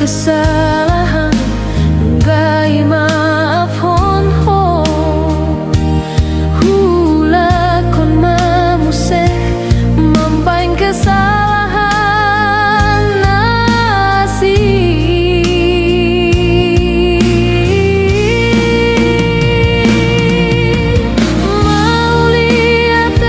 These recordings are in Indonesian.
kesalahan nunggai maafon ho hula kon mamuse mampain kesalahan nasi mau lihat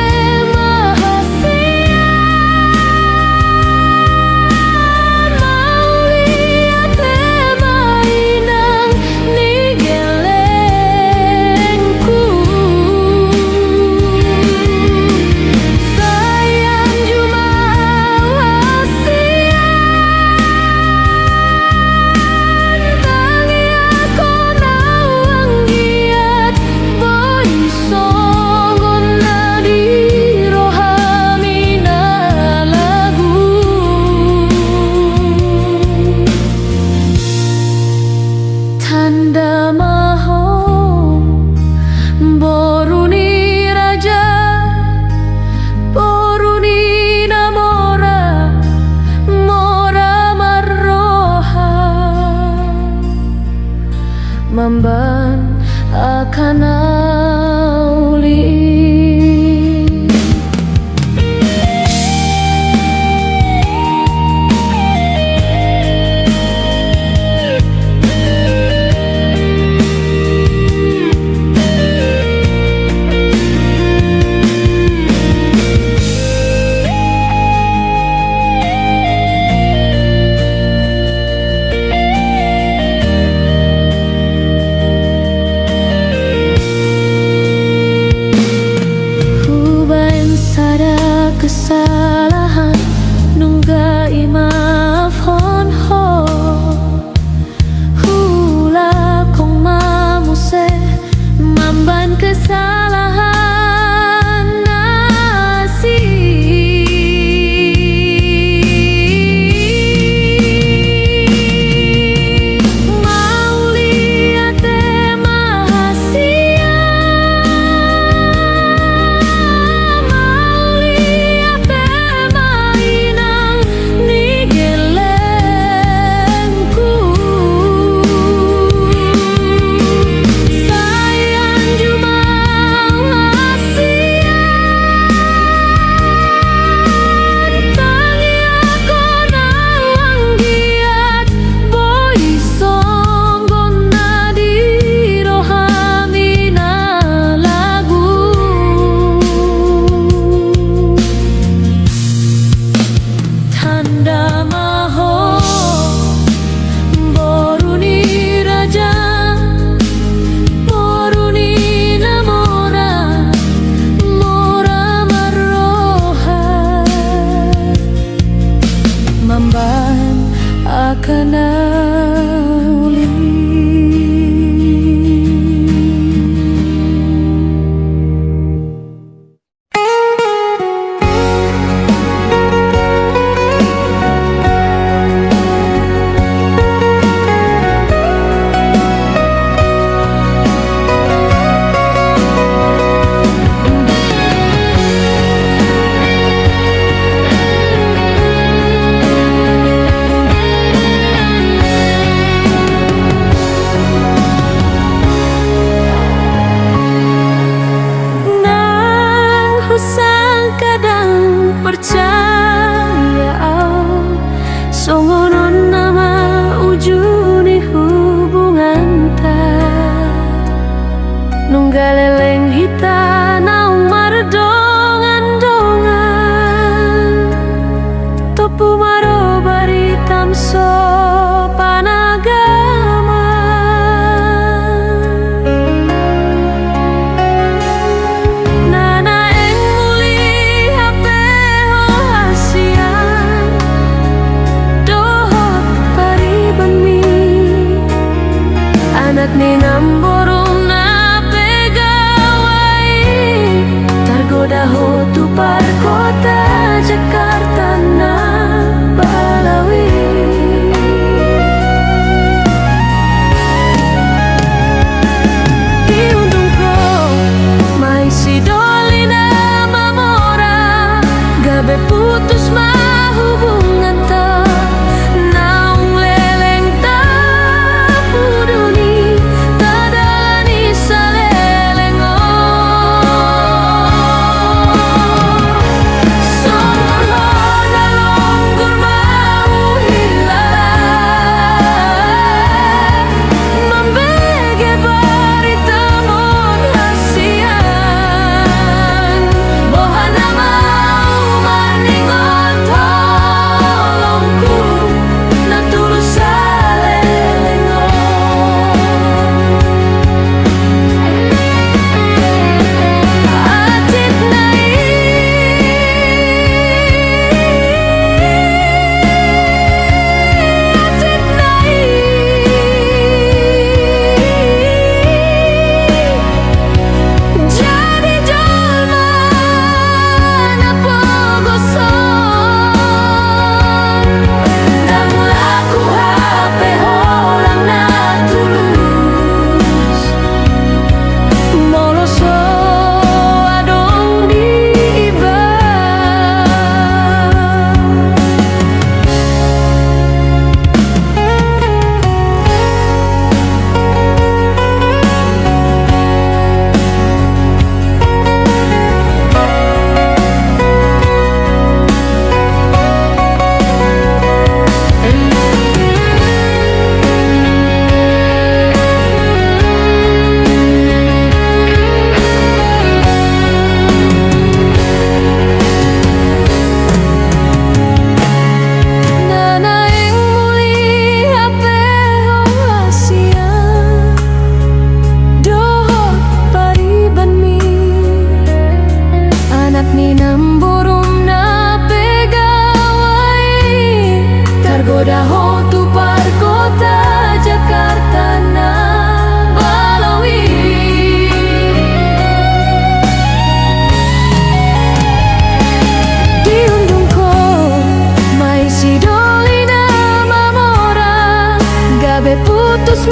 tanda maho boruni raja boruni namora mora marroha mamban akan auli. Kesalahan nunggai maafon ho hula kong mamuse mamban kesalahan nasi mau lihat mahasia akan auli. Percaya songonon nama ujuni hubungan ta nunggaleleng hita naung mardongan-dongan topu maro baritam so panagama ni namborong na pegawai tergoda ho tu par kota Jakarta na Balawi diundung ko mai si dolina mamora gabe putus ma hubungan ta naung leleng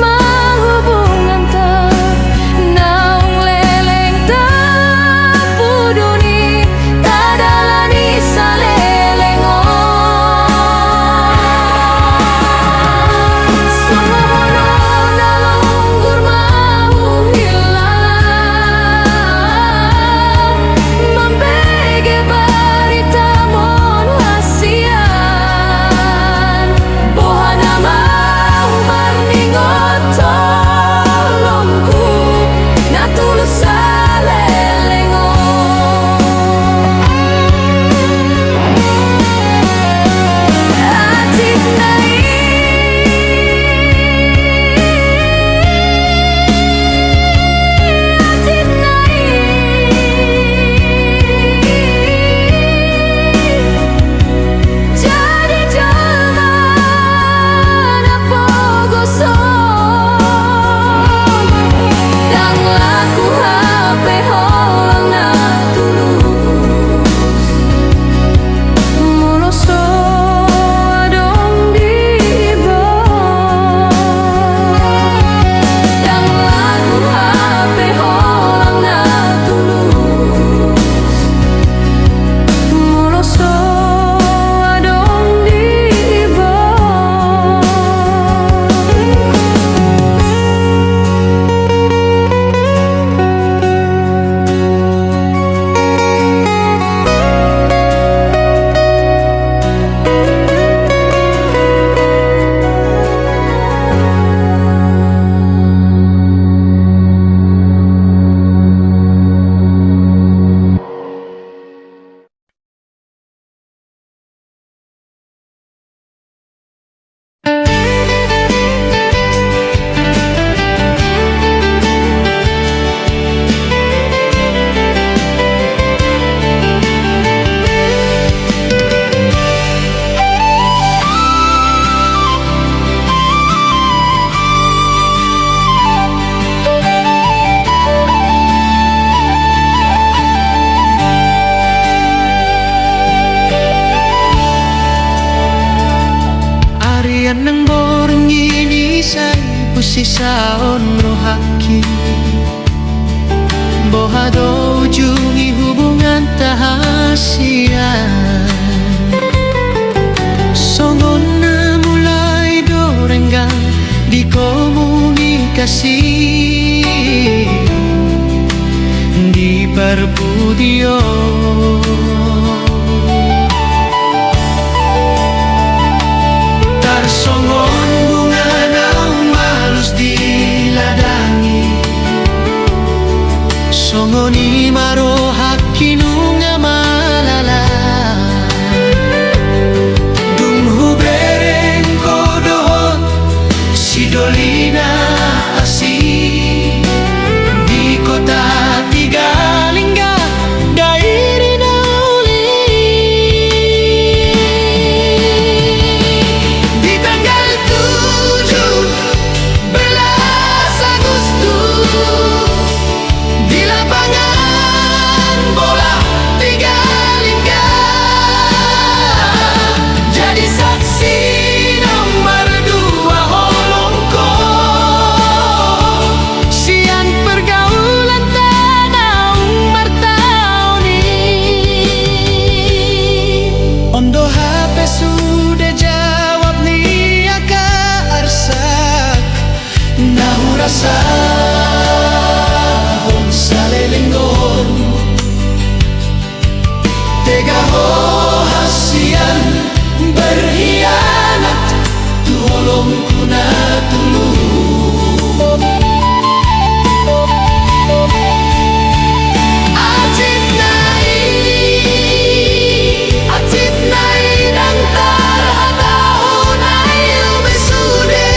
mahubungan ta naung leleng tapuduni tadalani salelengon Sumohono nalunggur mahu hilang Mambege barita mon hasian Bohana mau marningot tolongku Natulus salelengon Atit nai Atit nai Jadi jangan apa gosong Dan laku HP holang na tulus Moloso adong di Dan laku HP holang na tulus Moloso adong di Arian nang borong ini say pusisaon rohaki Bohado ujungi hubungan tahasian Songon na mulai dorenggang di komunikasi Di perbudio Tarsongon bunga naung malus diladangi Songoni maro hakinu nga malala Dung hubereng kodohon si Dolina asih Di kota Tigalingga dairi nauli Di tanggal 17 Agustus Di lapangan bola Tigalingga Jadi saksi nomor 2 holongko Sian pergaulan tanah bertahun Ondo HP sudah jawab nih aka arsak Nahu rasa salelenggon Tega ho hasian berkhianat Tolongku na tulung Atit nai rang tarhatahun ayu besude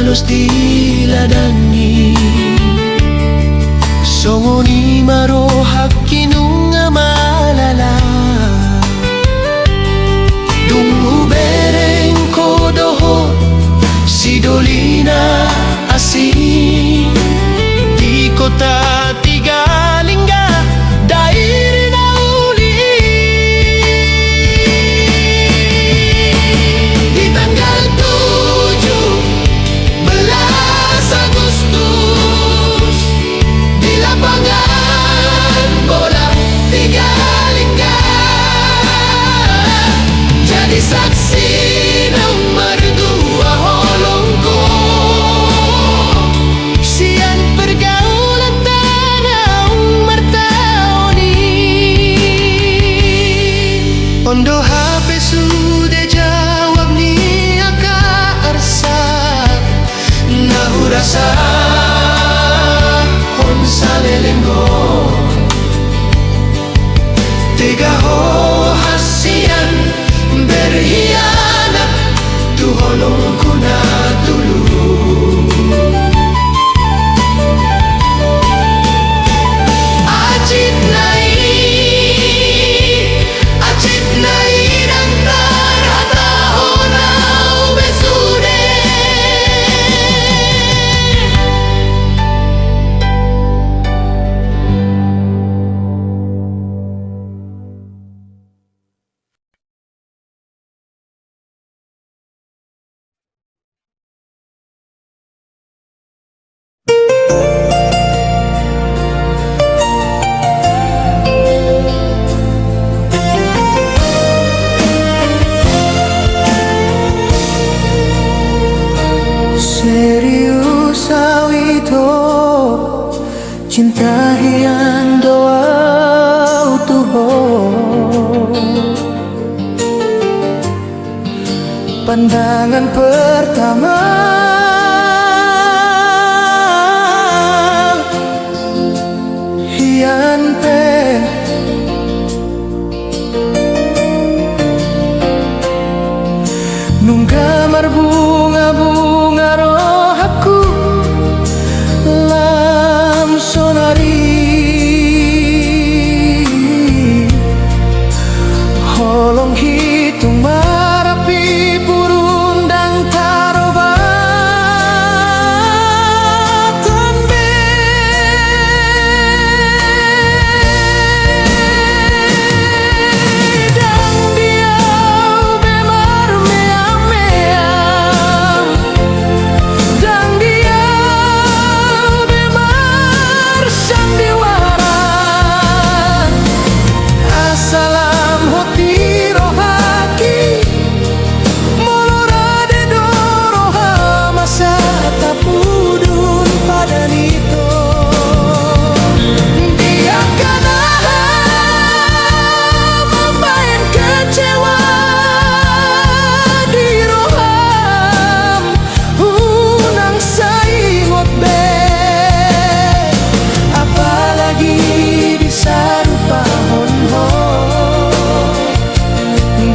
tulus diladani songoni marohak kinunga malala dung ubereng kodoho sidolina asing di kota Tigalingga dairi na uli di tanggal 17 Agustus di lapangan bola Tigalingga jadi saksi nomor 2 holongko sian pergaulan tanah martaoni ondo HP sudah jawab ni aka arsa nahurasa on salelenggo tega ho hasian berhianat tu holongku na dulu Acit nai dan tarhata honau besude serius awito cinta hian doa tuho pandangan pertama hian pe nung kamar bunga-bunga rohaku lam sonari holong hitung marapi purundang tarobatan be dan dia bemar meam-meam dan dia bemar sandiwara asalam hoti rohaki molorade doroha masa tapudun padanito dia kana membain kecewa di roham unang saingot be apalagi disarupa honho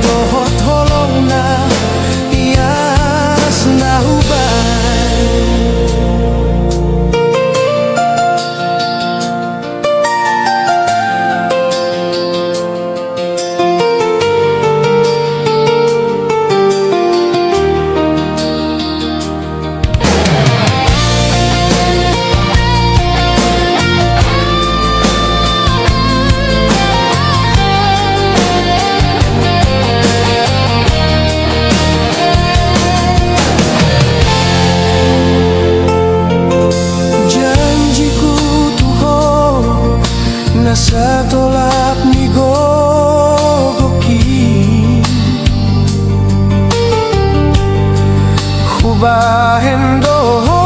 dohot holong na ias na hubay janjiku tuho nasa tolap ni gogoki hubahen doho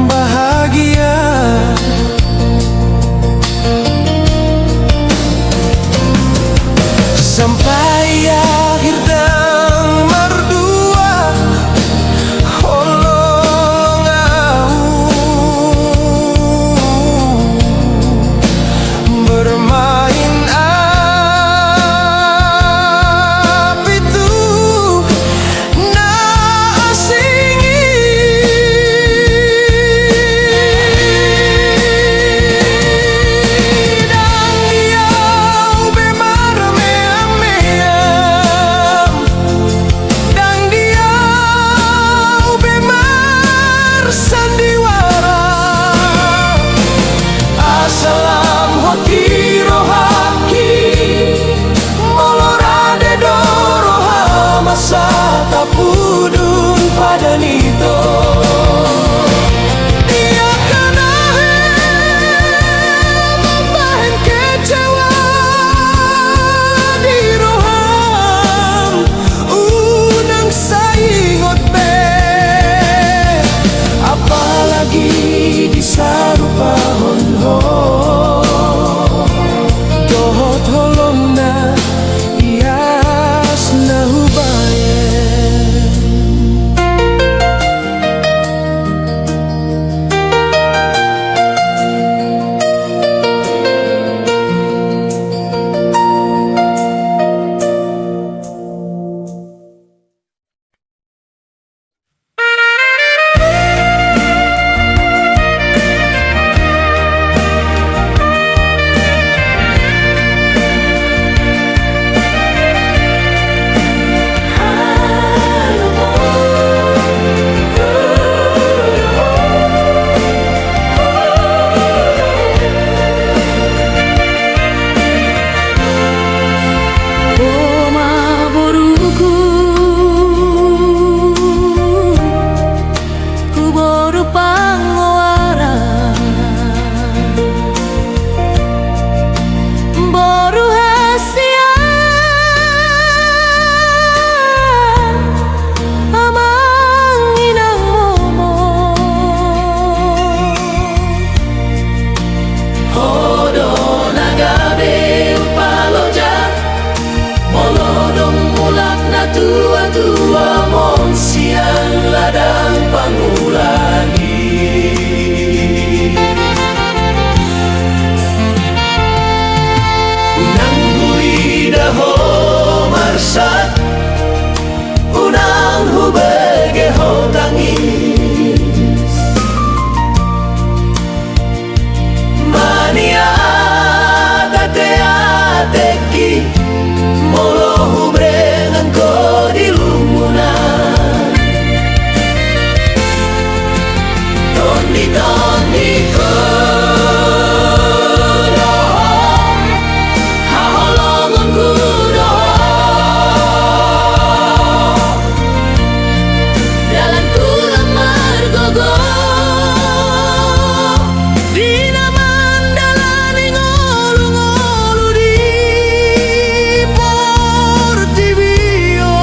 bahagia sampai akhir dan merdua holong au bermain iton haholongon dalan kula margogo di naman dalani ngolu-ngolu di Portibio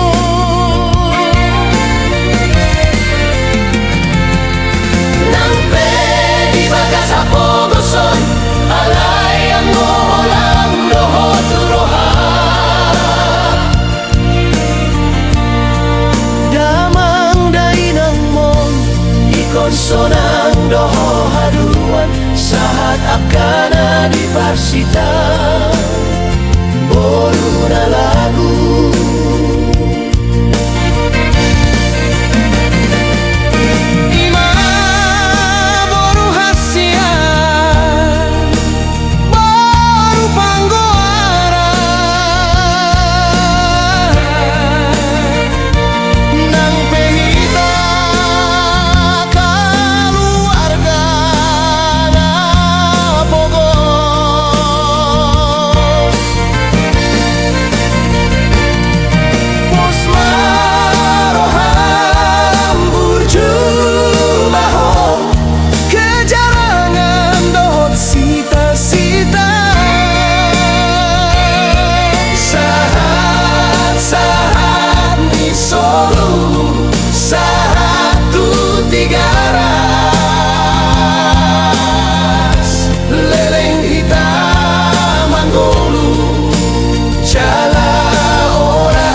nang pedi baga sa pogoson alay ang ngolang doho-turoha Damang dainang mon ikonsonang doho haduan sahat akana di parsita boru na lagu Ima boru hasian Boru panggoara Nang pehita keluarga na pogos Pos maroham burjumaho Kejarangan dohot sita-sita Sahat-sahat di Solo Satu tiga ras Leleng hitam Anggolu Cala oras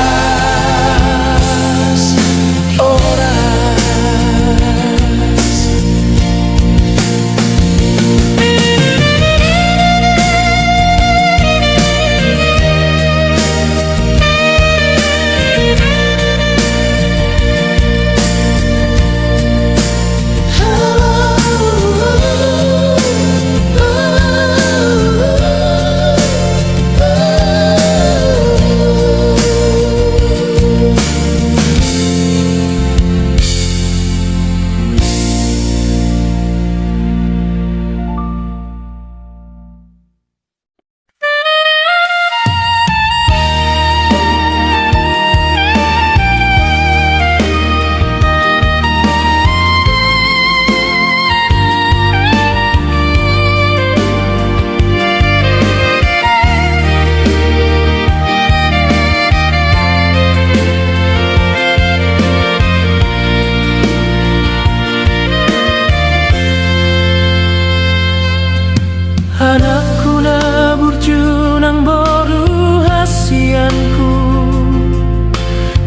Anakku na burju nang boru hasianku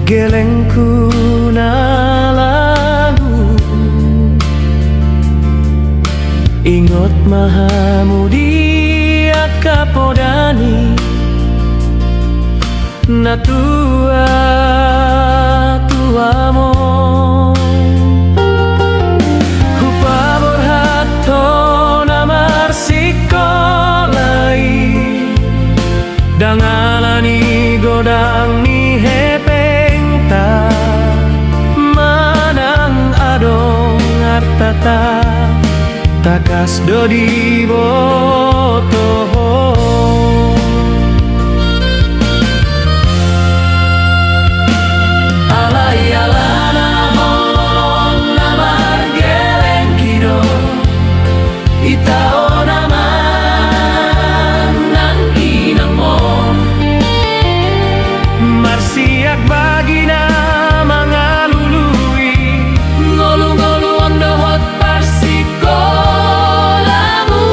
Gelengku na lagu Ingot mahamudi akapodani Na tua-tuamo Hupa borhato Dangalani godang ni hepengta Manang adong artata Takas dodi botoho Alay-alana holon namar geleng kido Itao Marsiak bagina mangalului ngolu-ngolu ang dohot parsiko lamu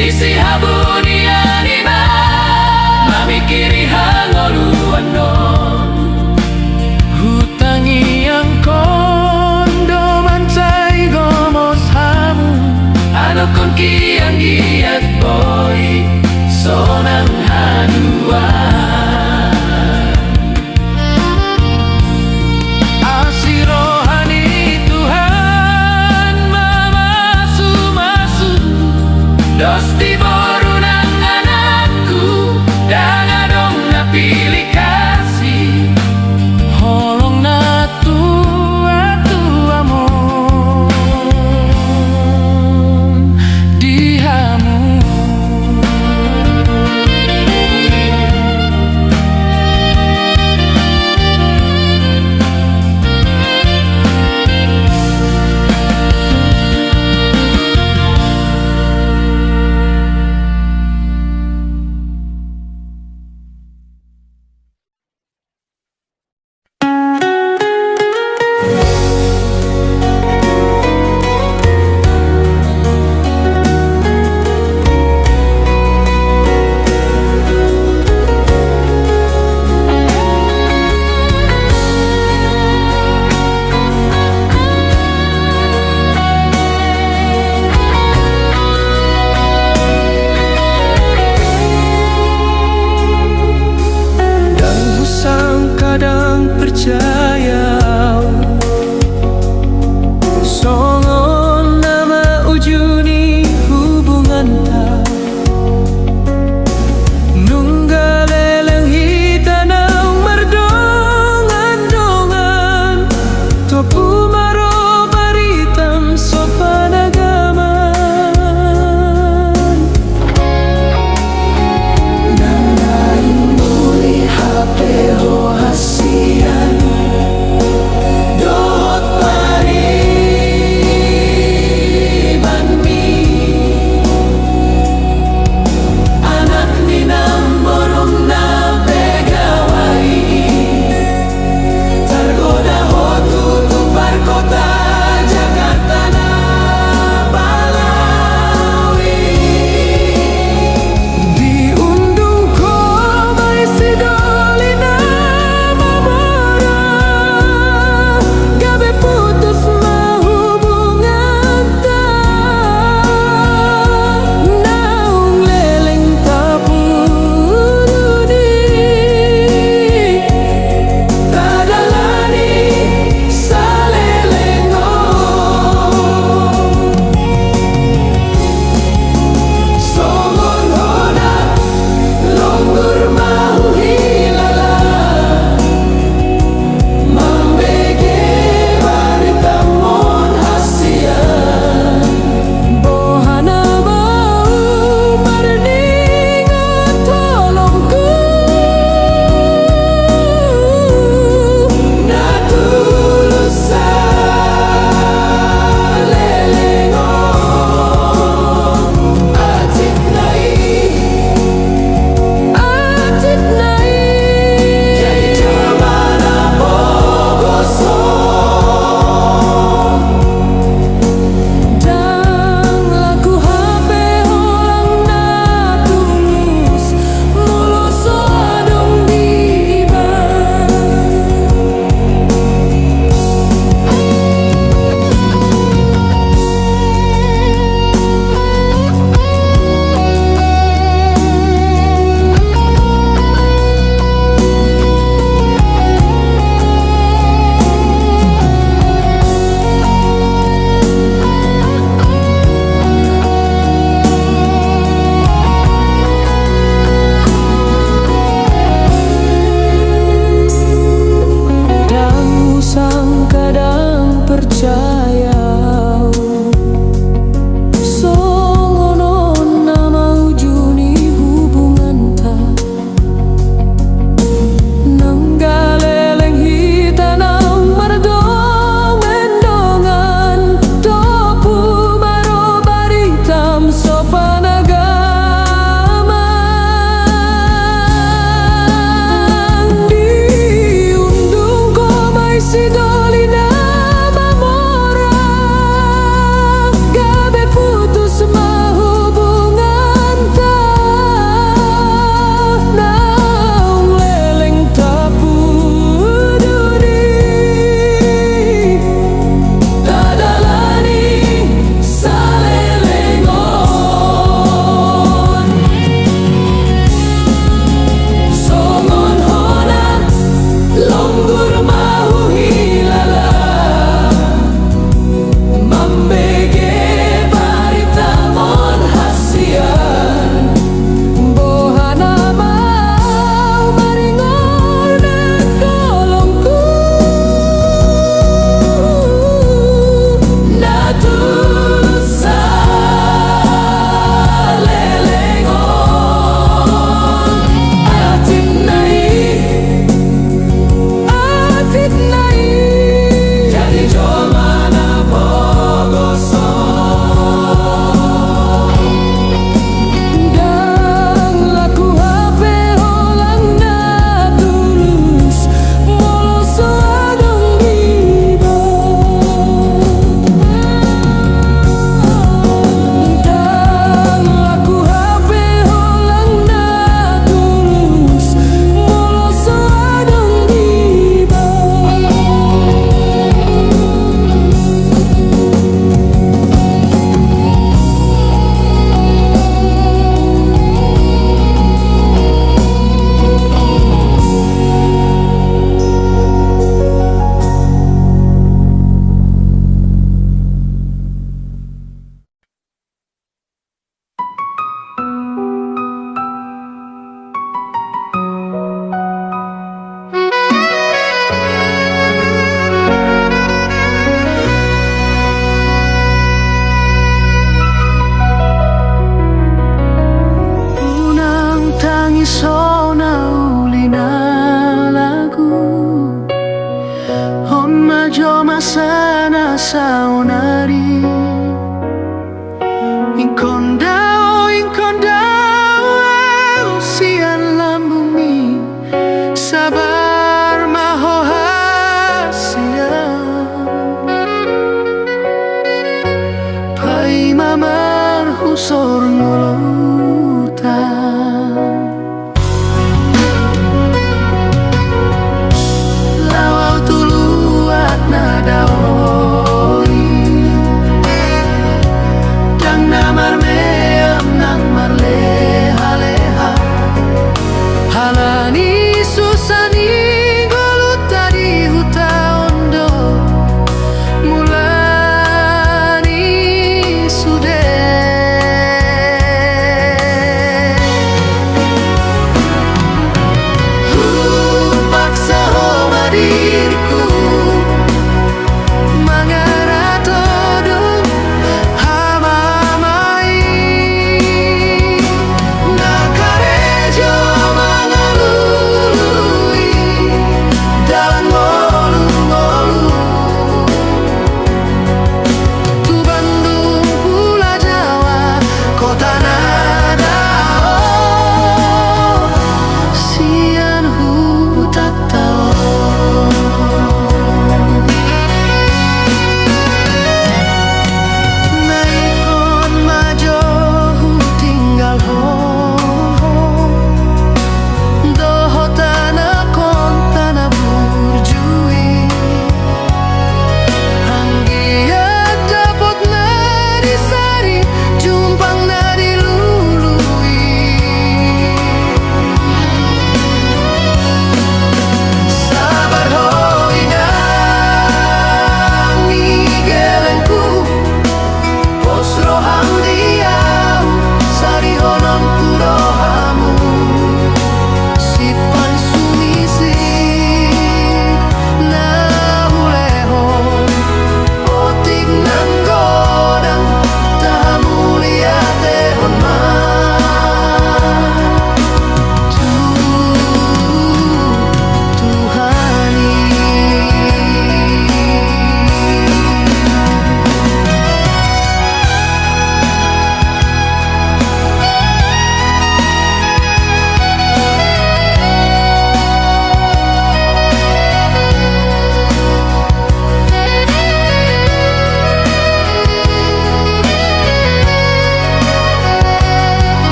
Disi habunia nima mamikiri hangoluanon hutangi yang kondo mancai gomos hamu anokon kiang giat boy sonang hanua asirohani Tuhan mamasu masu dosti boru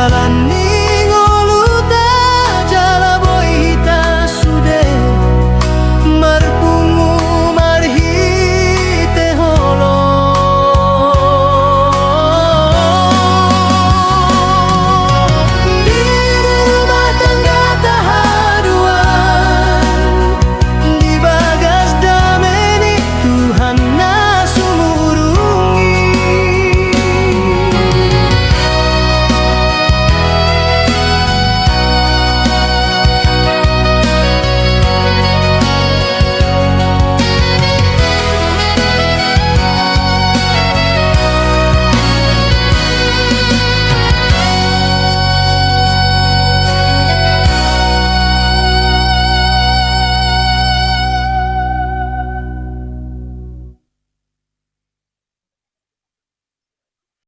jalani